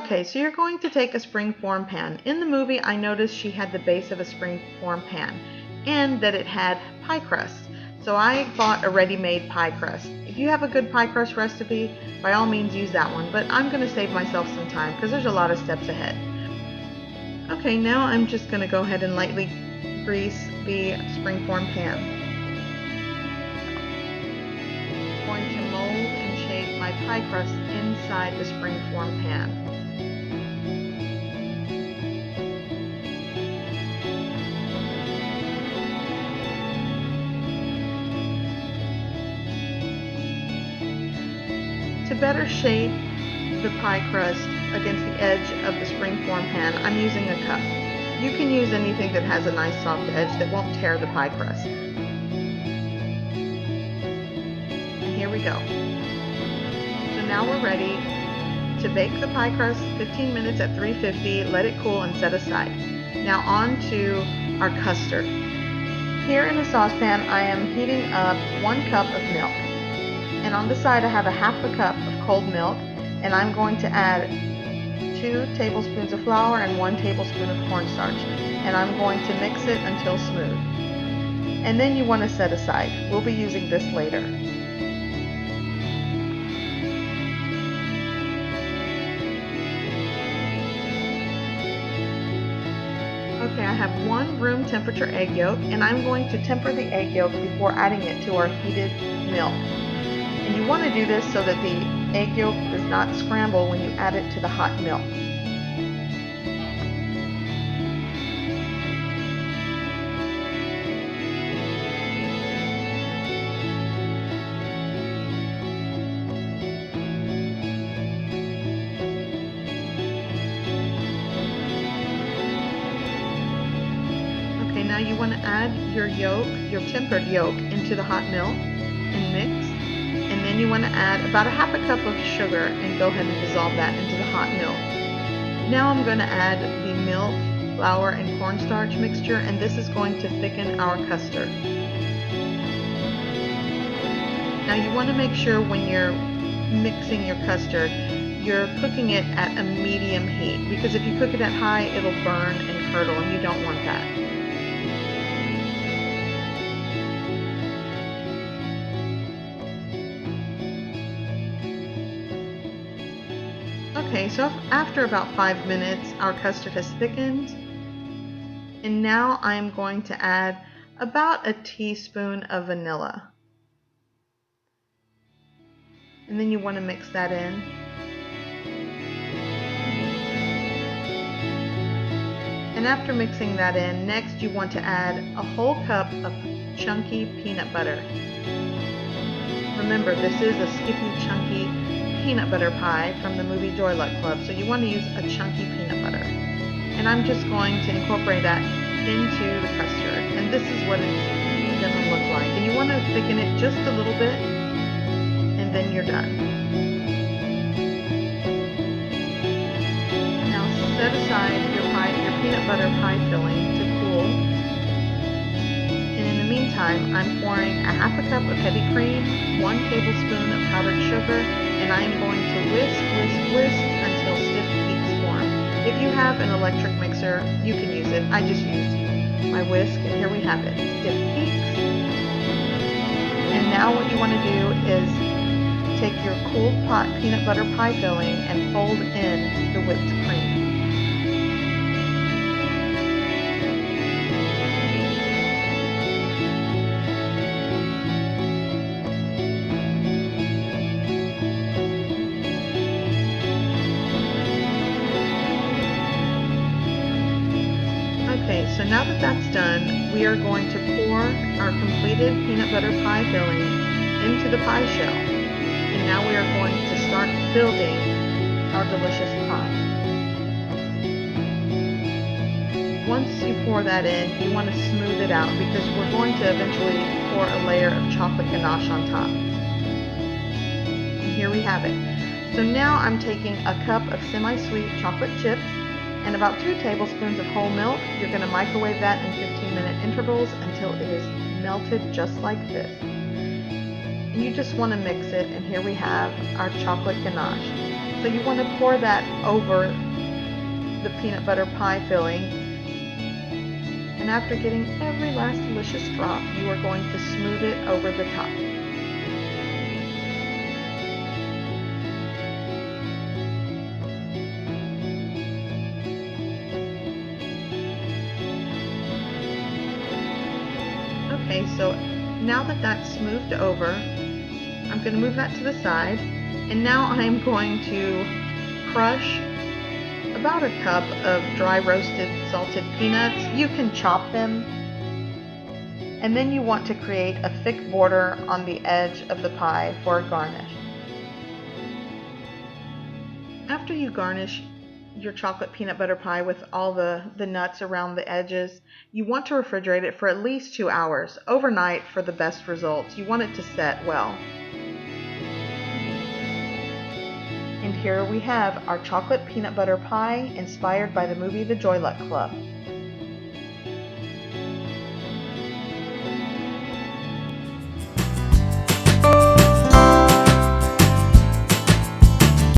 Okay, so you're going to take a springform pan. In the movie, I noticed she had the base of a springform pan and that it had pie crust. So I bought a ready-made pie crust. If you have a good pie crust recipe, by all means use that one, but I'm going to save myself some time because there's a lot of steps ahead. Okay, now I'm just going to go ahead and lightly grease the springform pan. I'm going to mold and shape my pie crust inside the springform pan. To better shape the pie crust against the edge of the springform pan, I'm using a cup. You can use anything that has a nice soft edge that won't tear the pie crust. And here we go. So now we're ready to bake the pie crust 15 minutes at 350, let it cool and set aside. Now on to our custard. Here in a saucepan I am heating up 1 cup of milk. And on the side I have a half a cup of cold milk, and I'm going to add 2 tablespoons of flour and 1 tablespoon of cornstarch, and I'm going to mix it until smooth. And then you want to set aside. We'll be using this later. Okay, I have 1 room temperature egg yolk, and I'm going to temper the egg yolk before adding it to our heated milk. And you want to do this so that the egg yolk does not scramble when you add it to the hot milk. Okay, now you want to add your yolk, your tempered yolk, into the hot milk and mix. And then you want to add about a half a cup of sugar and go ahead and dissolve that into the hot milk. Now I'm going to add the milk, flour, and cornstarch mixture, and this is going to thicken our custard. Now you want to make sure when you're mixing your custard, you're cooking it at a medium heat, because if you cook it at high, it'll burn and curdle, and you don't want that. Okay, so after about 5 minutes, our custard has thickened, and now I'm going to add about a teaspoon of vanilla. And then you want to mix that in. And after mixing that in, next you want to add a whole cup of chunky peanut butter. Remember, this is a Skippy chunky peanut butter pie from the movie Joy Luck Club, so you want to use a chunky peanut butter. And I'm just going to incorporate that into the custard, and this is what it's going to look like. And you want to thicken it just a little bit, and then you're done. Now set aside your peanut butter pie filling to cool. And in the meantime, I'm pouring a half a cup of heavy cream, 1 tablespoon of powdered sugar, and I am going to whisk until stiff peaks form. If you have an electric mixer, you can use it. I just used my whisk, and here we have it, stiff peaks. And now what you want to do is take your cooled peanut butter pie filling and fold in the whipped cream. Okay, so now that that's done, we are going to pour our completed peanut butter pie filling into the pie shell. And now we are going to start building our delicious pie. Once you pour that in, you want to smooth it out because we're going to eventually pour a layer of chocolate ganache on top. And here we have it. So now I'm taking a cup of semi-sweet chocolate chips and about 2 tablespoons of whole milk. You're going to microwave that in 15-minute intervals until it is melted just like this. And you just want to mix it, and here we have our chocolate ganache. So you want to pour that over the peanut butter pie filling. And after getting every last delicious drop, you are going to smooth it over the top. Okay, so now that that's smoothed over, I'm going to move that to the side, and now I'm going to crush about a cup of dry roasted salted peanuts. You can chop them, and then you want to create a thick border on the edge of the pie for a garnish. After you garnish your chocolate peanut butter pie with all the nuts around the edges, you want to refrigerate it for at least 2 hours, overnight, for the best results. You want it to set well. And here we have our chocolate peanut butter pie inspired by the movie The Joy Luck Club.